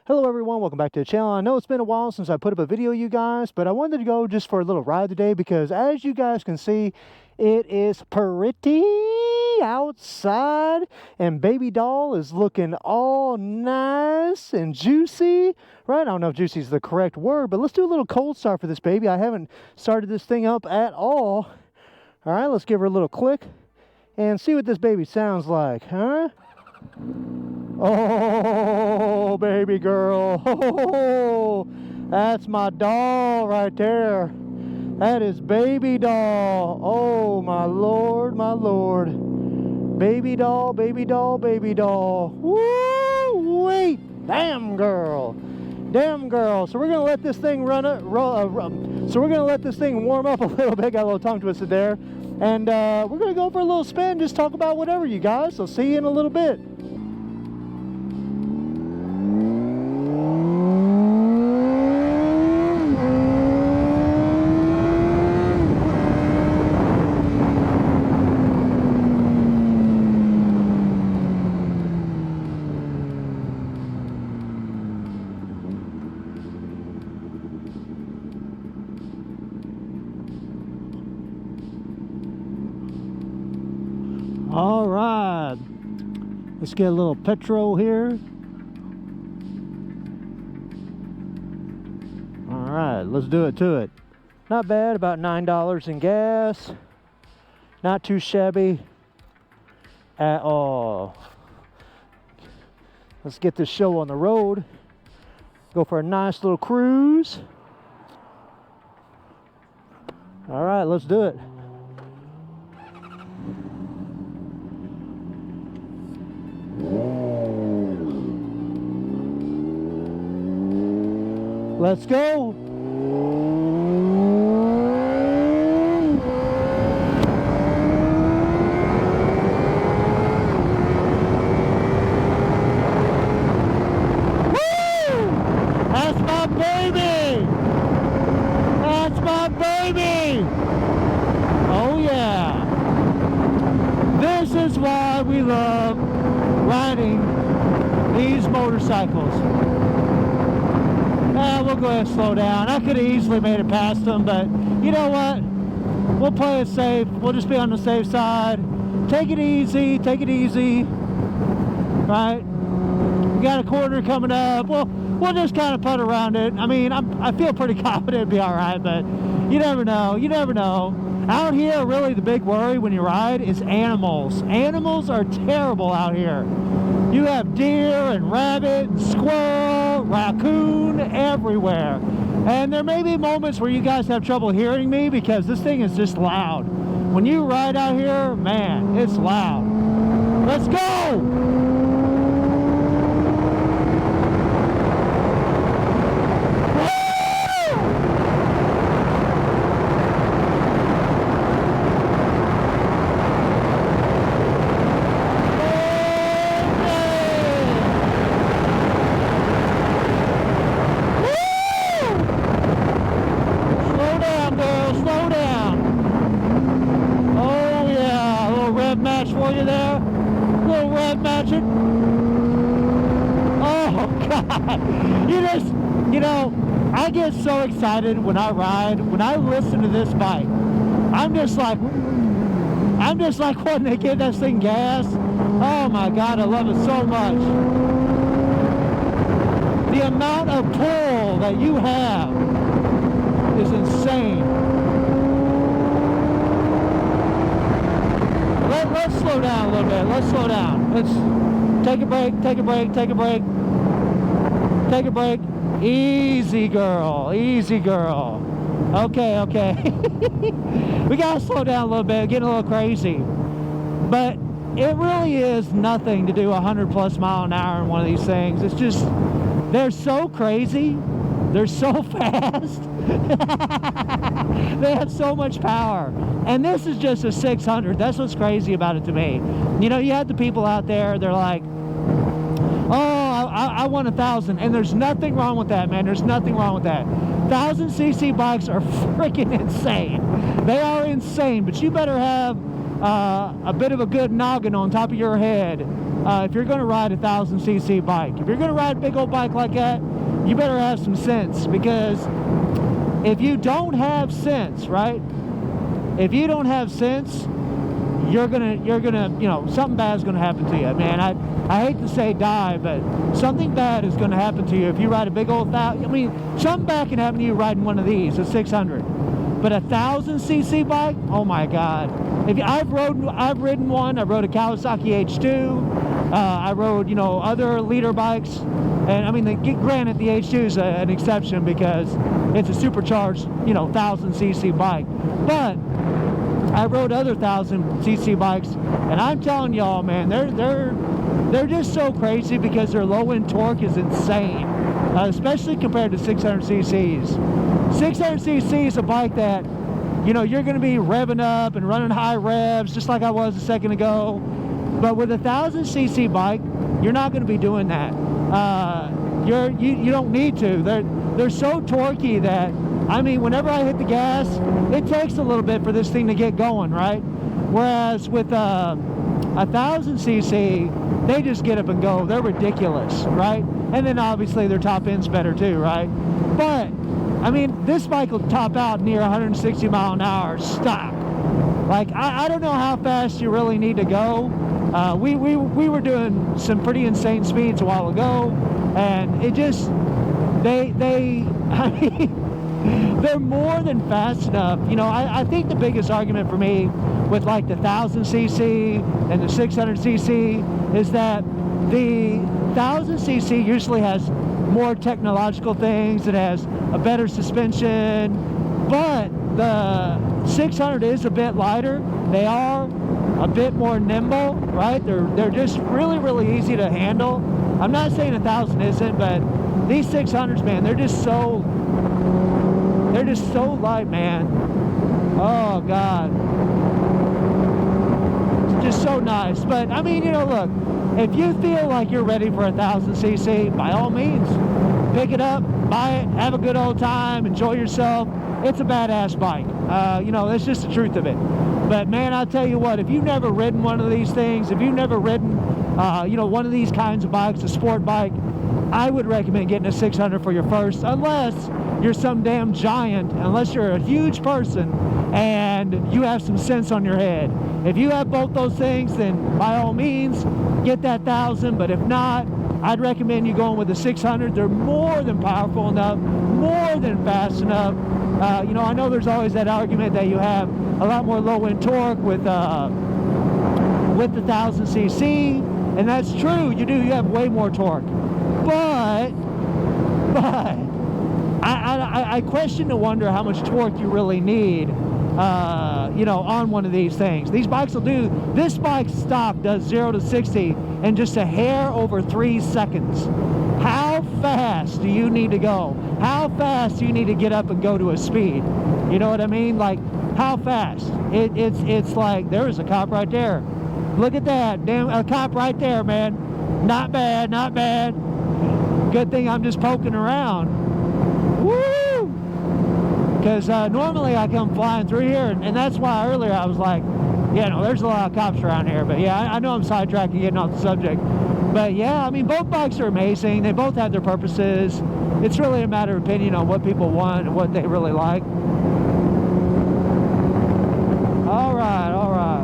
Hello everyone, welcome back to the channel. I know it's been a while since I put up a video, you guys, but I wanted to go just for a little ride today because as you guys can see, it is pretty outside and baby doll is looking all nice and juicy, right? I don't know if juicy is the correct word, but let's do a little cold start for this baby. I haven't started this thing up at all. All right, let's give her a little click and see what this baby sounds like, huh? Oh, baby girl. Oh, that's my doll right there. That is baby doll. Oh, my Lord, my Lord. Baby doll, baby doll, baby doll. Woo, wait. Damn girl. Damn girl. So we're going to let this thing so we're going to let this thing warm up a little bit. Got a little tongue twisted there. And we're going to go for a little spin. Just talk about whatever, you guys. So see you in a little bit. All right, let's get a little petrol here. All right, let's do it to it. Not bad, about $9 in gas. Not too shabby at all. Let's get this show on the road. Go for a nice little cruise. All right, let's do it. Let's go. Woo! That's my baby. That's my baby. Oh yeah. This is why we love riding these motorcycles. We'll go ahead and slow down. I could have easily made it past them, but you know what? We'll play it safe. We'll just be on the safe side. Take it easy. Take it easy. Right? We got a corner coming up. We'll just kind of putt around it. I mean, I feel pretty confident it'll be all right, but you never know. You never know. Out here, really, the big worry when you ride is animals. Animals are terrible out here. You have deer and rabbit and squirrel, raccoon everywhere. And there may be moments where you guys have trouble hearing me because this thing is just loud. When you ride out here, man, it's loud. Let's go! For you there, little rev matching. Oh God, you know, I get so excited when I ride, when I listen to this bike. I'm just like wanting to give this thing gas. Oh my God, I love it so much. The amount of pull that you have is insane. Let's slow down a little bit. Let's slow down. Let's take a break, take a break, take a break. Take a break. Easy, girl. Easy, girl. Okay, okay. We got to slow down a little bit, getting a little crazy. But it really is nothing to do 100 plus mile an hour in one of these things. It's just, they're so crazy. They're so fast. They have so much power. And this is just a 600. That's what's crazy about it to me. You know, you have the people out there, they're like, oh, I want 1,000. And there's nothing wrong with that, man. There's nothing wrong with that. 1,000cc bikes are freaking insane. They are insane, but you better have a bit of a good noggin on top of your head if you're going to ride a 1,000cc bike. If you're going to ride a big old bike like that, you better have some sense, because if you don't have sense, right? If you don't have sense, you're gonna, you know, something bad is gonna happen to you, man. I hate to say die, but something bad is gonna happen to you if you ride a big old thousand. I mean, something bad can happen to you riding one of these, a 600. But a 1,000cc bike, oh my God! If you, I've ridden one. I rode a Kawasaki H2. I rode, you know, other leader bikes, and I mean, granted, the H2 is an exception because it's a supercharged, you know, 1,000cc bike, but I rode other 1,000cc bikes, and I'm telling y'all, man, they're just so crazy because their low-end torque is insane, especially compared to 600cc's. 600cc is a bike that, you know, you're going to be revving up and running high revs just like I was a second ago. But with a 1,000cc bike, you're not going to be doing that. You don't need to. They're so torquey that, I mean, whenever I hit the gas, it takes a little bit for this thing to get going, right? Whereas with a 1,000cc, they just get up and go. They're ridiculous, right? And then obviously their top end's better too, right? But I mean, this bike will top out near 160 mile an hour stock. Like, I don't know how fast you really need to go. We were doing some pretty insane speeds a while ago, and it just, I mean, they're more than fast enough. You know, I think the biggest argument for me with like the 1,000cc and the 600cc is that the 1,000cc usually has more technological things. It has a better suspension, but the 600 is a bit lighter. They are a bit more nimble, right? They're just really easy to handle. I'm not saying 1,000 isn't, but these 600s, man, they're just so light, man. Oh God, it's just so nice. But I mean, you know, look, if you feel like you're ready for a 1,000cc, by all means, pick it up, buy it, have a good old time, enjoy yourself. It's a badass bike. You know, that's just the truth of it. But man, I'll tell you what, if you've never ridden one of these things, if you've never ridden, you know, one of these kinds of bikes, a sport bike, I would recommend getting a 600 for your first, unless you're some damn giant, unless you're a huge person and you have some sense on your head. If you have both those things, then by all means, get that 1,000. But if not, I'd recommend you going with the 600. They're more than powerful enough, more than fast enough. You know, I know there's always that argument that you have a lot more low-end torque with the 1,000cc, and that's true. You do. You have way more torque, but I question to wonder how much torque you really need. You know, on one of these things. These bikes will do, this bike stock does 0 to 60 in just a hair over 3 seconds. How fast do you need to go? How fast do you need to get up and go to a speed? You know what I mean? Like, how fast? It's like, there is a cop right there. Look at that, damn, a cop right there, man. Not bad, not bad. Good thing I'm just poking around. Woo! Because normally I come flying through here, and that's why earlier I was like, yeah, no, there's a lot of cops around here. But yeah, I know I'm sidetracking, getting off the subject. But yeah, I mean, both bikes are amazing. They both have their purposes. It's really a matter of opinion on what people want and what they really like. All right, all right.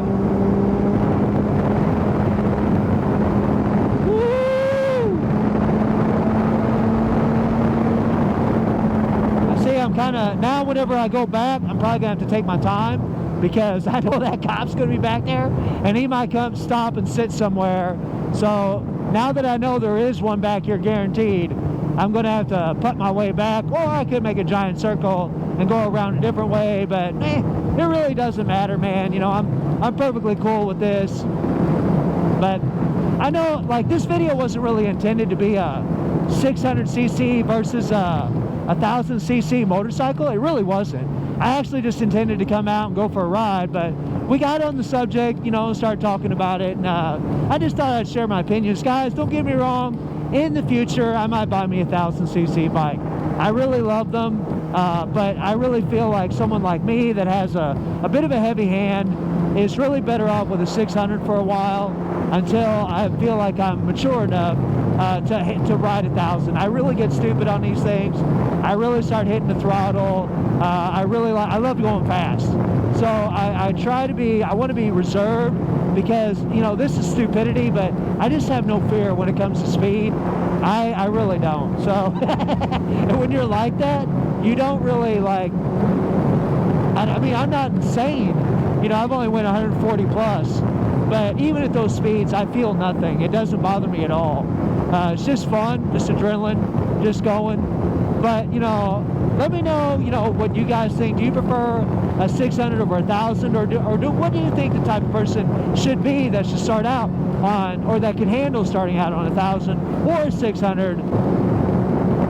I'm kind of, now whenever I go back, I'm probably going to have to take my time, because I know that cop's going to be back there, and he might come stop and sit somewhere. So now that I know there is one back here guaranteed, I'm going to have to put my way back, or I could make a giant circle and go around a different way, but it really doesn't matter, man. You know, I'm perfectly cool with this. But I know, like, this video wasn't really intended to be a 600cc versus a 1,000cc motorcycle. It really wasn't. I actually just intended to come out and go for a ride, but we got on the subject, you know, and started talking about it, and I just thought I'd share my opinions. Guys, don't get me wrong, in the future I might buy me a 1,000cc bike. I really love them, but I really feel like someone like me that has a bit of a heavy hand is really better off with a 600 for a while. until I feel like I'm mature enough to ride 1,000. I really get stupid on these things. I really start hitting the throttle. I love going fast. So I want to be reserved, because, you know, this is stupidity, but I just have no fear when it comes to speed. I really don't. So and when you're like that, you don't really like, I mean, I'm not insane. You know, I've only went 140 plus, but even at those speeds, I feel nothing. It doesn't bother me at all. It's just fun, just adrenaline, just going. But, you know, let me know, you know, what you guys think. Do you prefer a 600 over 1,000, or what do you think the type of person should be that should start out on, or that can handle starting out on 1,000 or 600?